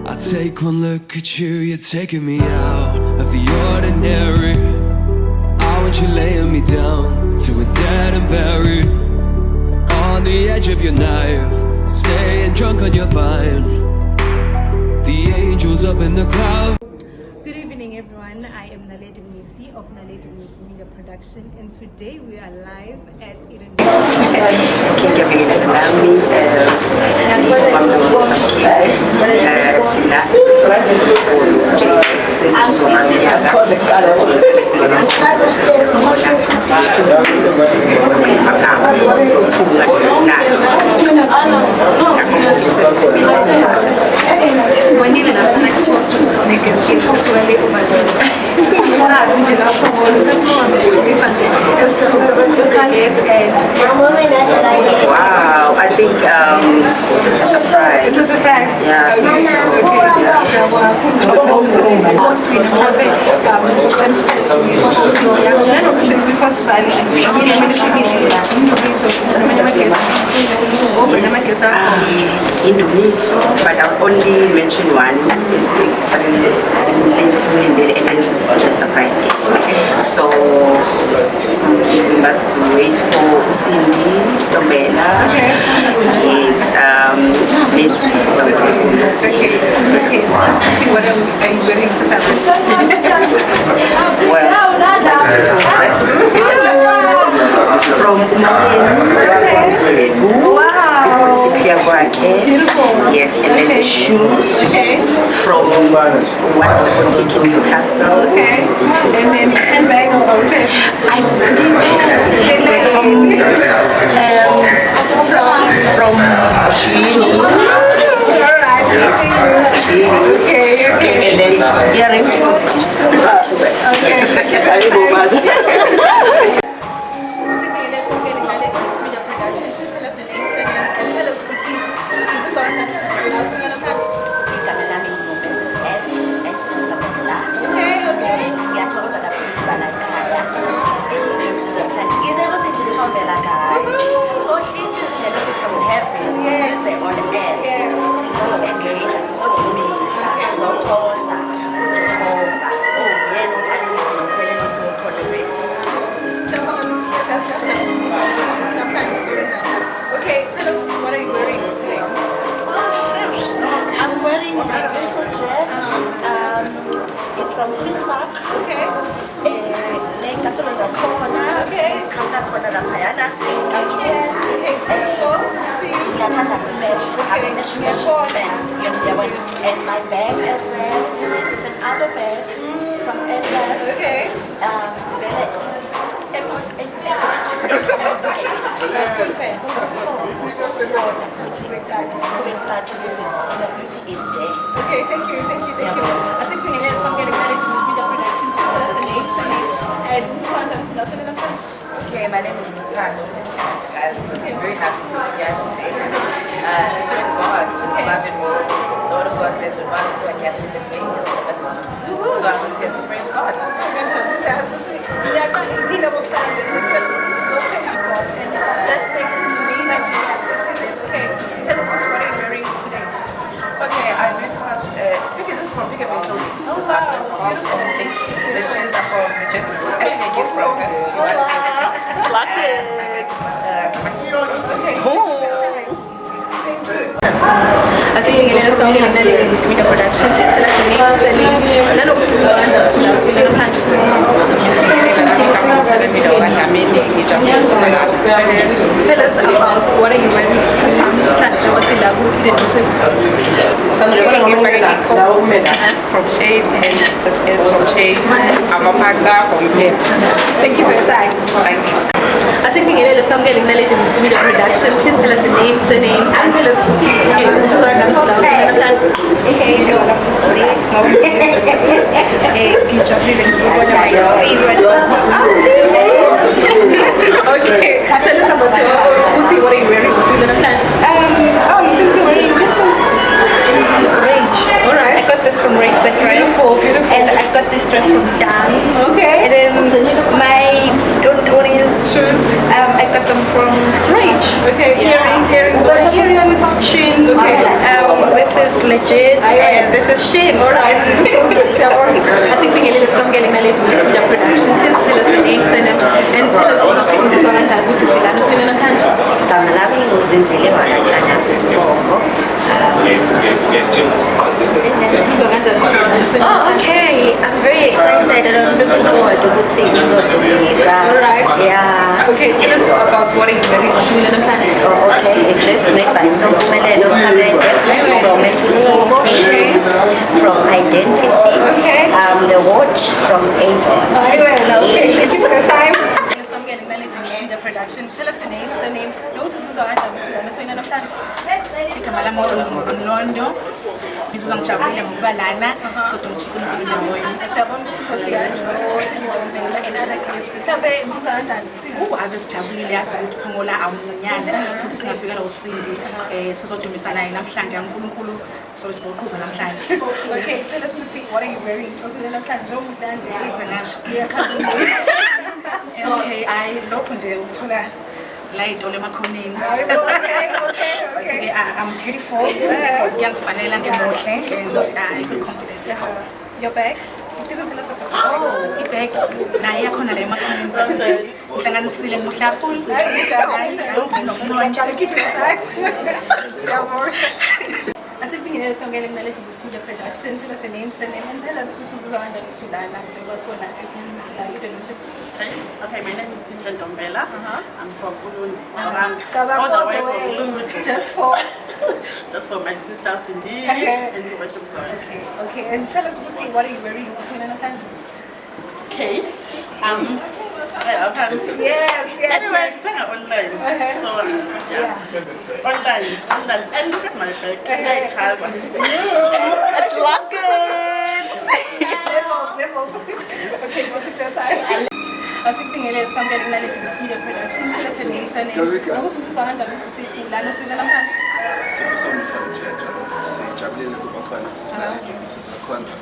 I take one look at you, you're taking me out of the ordinary. I want you laying me down to a dead and buried on the edge of your knife, staying drunk on your vine. The angels up in the cloud. Good evening, everyone. I am Naledi Mnisi of Naledi Mnisi Media Production, and today we are live at Eden. Wow, I think it's a surprise. It's a surprise. Yeah, I think so. Indonesia, but I'll only mention one. Is and then the surprise guest. So we must wait for Cindy Domela. Is Miss. Okay. Let's see what are you wearing for from yes, and then the shoes from one boutique in Newcastle. Okay. And then handbag. I handbag from Chile. Alright. Okay. And then earrings. Okay. And my bag as well. It's an outer bag from Endless. Okay. Okay, thank you. I think we need to get married to this media production. Okay, my name is Nitano, Mrs. Guys. I'm very happy to be here today. To praise God, love and more. The Word of God says, when one or two are gathered in His name, He's in the midst. So I'm just here to praise God. That makes me Nigerian. Okay, tell us what are you wearing today? Okay, I went past, this is from Pick Up and Clothing. Oh, wow. Thank you. The shoes are from Bridget. Actually, a gift from her. She wants it. Like it. Así que estamos en el Dismita Production. Esta es la semana. No lo uses ahora. Tell us about what are you wearing? From Shade and the skin from Shade. I'm a packer from Pep. Thank you for your time. Thank you. I think we're going to get Naledi Mnisi Media Production. Please tell us a name, surname, and tell us what's okay, tell us about your what are you wearing? Alright, I got this from Rage, the dress. Beautiful. And I got this dress from Dance. Okay. And then my shoes, I got them from Rage. Okay, earrings, Chin. Okay. This is legit. And this is Shin. Alright, asikubingelele sikwamukele kunaleli Media Production. Please tell us your name, surname, and tell us ukuthi uzizwa kanjani ukuthi silana sibile namhlanje. Igama lami nguZinzile Walatshana Sisibongo. Uzizwa kanjani ukuthi silana sibile? Oh, okay. I'm very excited and I'm looking forward to ukuthi ngizodlulisa. Alright. Yeah. Okay, tell us about what are you wearing sibile namhlanje. Oh, okay. A dress made by Nompumelelo Kabende from Etutingo Kings, from Identity. Okay. The watch from Avon. Okay, thank you for the time. Let's come get Media Production. Tell us your name, surname, notice uzizwa kanjani ukuthi silana sibile namhlanje. Igama lami nguNondo. Ngizizwa ngijabulile ngokuba lana sodwa ngisukunkulu nawe. Siyabona ukuthi sofika njengoba another guest. Mhlawumbe ngizizwa kanjani? Ave sijabulile yazi ukuthi Phongola awumncanyana futhi singafika la uSindi sizodumisa naye namhlanje uNkulunkulu so siboquza namhlanje. Okay, tell us what are you wearing? Usule namhlanje njengomdlanje izengasho. Okay, lokho nje uthola la itolo emakhoneni. Okay, I'm beautiful. Ngiyakufanele ngimuhle and I feel confident. Your bag? Oh, ibag naye yakhona la emakhoneni but ngihlanganisile muhle kakhulu. Asikubingelele sikwamukele kunaleli Media Production. Tell us your name, surname, and tell us ukuthi uzizwa kanjani usulana njengoba sibona internship. Okay, my name is Cynthia Dombela. I'm from Burundi. All the way from Burundi. Just for my sister Cindy Okay. and to worship God. Okay, and tell us what are you wearing? Okay. I have hands. Yes. Anyway, it's online. So yeah. Online. And look at my bag. I have Asikubingelele sikwamukele kunaleli Media Production. Tell us your name, surname. Nokuthi uzizwa kanjani ukuthi silana sibile namhlanje. Sikusomisa umthetho lo sijabulile kuba khona sisalele sizokhonza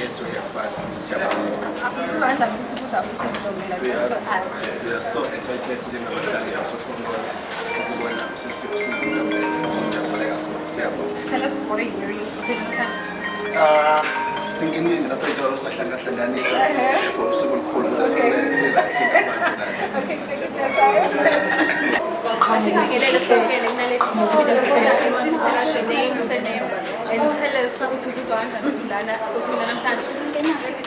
yethu yefana siyabonga. Uzizwa kanjani ukuthi kuza uSindomela just for us? We are so excited njengabadlali basokhongola ukubona uSindomela sijabule kakhulu siyabonga. Tell us what are you wearing namhlanje? Singenile lapha itolo sahlangahlanganisa for usuku olukhulu sibulele silathi abantu nathi. Asikubingelele sikwamukele kunaleli Media Production. Please tell us your name, surname, and tell us ukuthi uzizwa kanjani usulana namhlanje.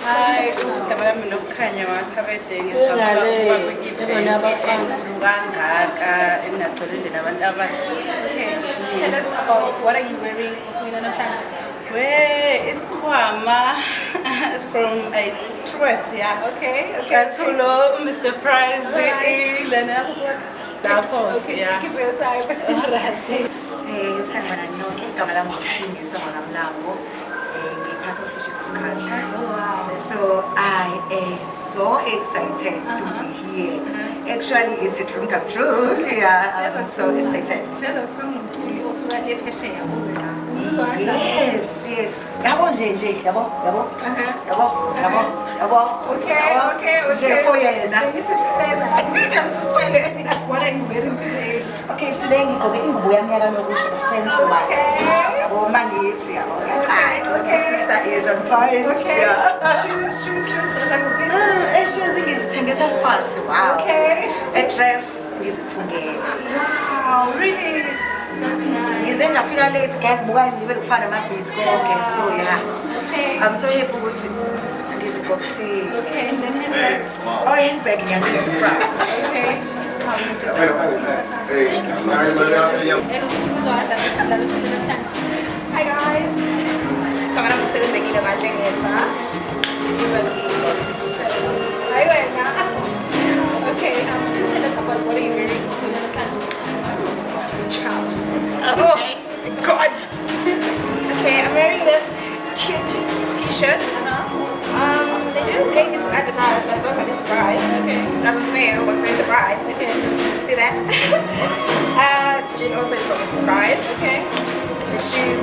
Hi, igama lami nokukhanya wathabede ngijabula ukuba kwi-event enkulu kangaka enginagcwele nje nabantu abahle. Okay, tell us about what are you wearing usulana namhlanje. Where is Kwama? It's from a Truett, yeah. Okay. That's hello, Mr. Price. Okay, Yeah. thank you for your time. Sanibona nonke, igama lami nguSindiso Mlamlambo. Part of Fishes Culture. So I am so excited to be here. Actually, it's a dream come true. Yeah, I'm so excited. Yes. Yabo nje. Yabo. Okay. Nje for yena. What are you wearing today? Okay, today ngigqoke ingubo yami yakanokusho friends wami. Yabo mangithi yabo ngiyacala. Sister is on point. Yeah. Shoes. Shoes ngizithengisa fast. Wow. Okay. A dress ngizithungela. Wow, really? That's nice. Ngize ngafika late guys buka ngibe kufana ama-beats konke so yeah. Okay. I'm so happy ukuthi ngizigqokisile. Okay, and then handbag. Oh, handbag ngiyazisubscribe. Okay. Hi guys. Kamera msebenzekile kahle ngetha. Hi wena. Okay, please tell us about what are you wearing to Oh God. Okay, I'm wearing this cute t-shirt. They didn't pay me to advertise, but I got from Mr. Price. Okay. Doesn't say what's in the price. Okay. See that? Jean also from Mr. Price. Okay. The shoes.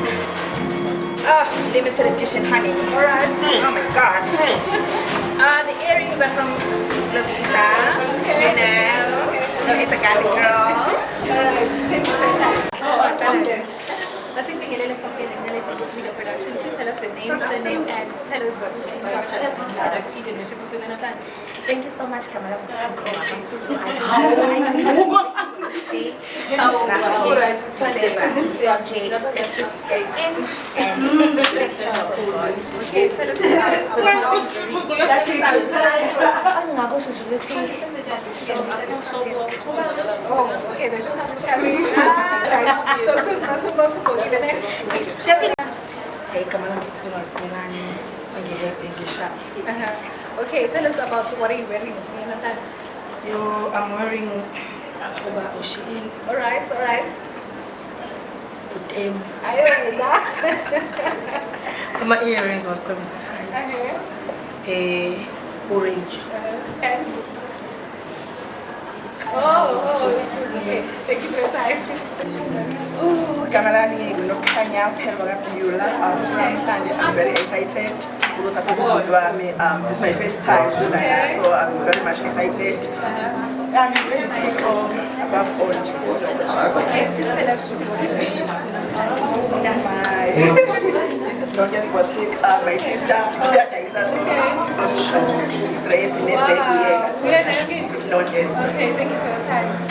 Oh, limited edition, honey. Alright. Oh my God. The earrings are from Lovisa. Okay. You know. Lovisa got the girl. Alright. Thank you for your time. Oh, Okay. Asibingelele esiqopheleni nale-Davis Media Production. Please tell us your name, surname, and tell us what Eden esibusweni namhlanje. Thank you so much, Kamala, for taking Masuku. Let's just get in and Okay, tell us okay, they should have a challenge. So Christmas is it's definitely. Hey, Kamala, Okay, tell us about what are you wearing? I'm wearing Uba Oshin. Alright. My earrings was to be surprised. Orange. And okay. Thank you for your time. Gamalani Gunokanya Pervagapula, I'm very excited because I this is my first time, so I'm very much excited. I'm ready to take on above all. This is not just boutique, my sister, dress in a bag, it's not just. Okay, thank you for your time.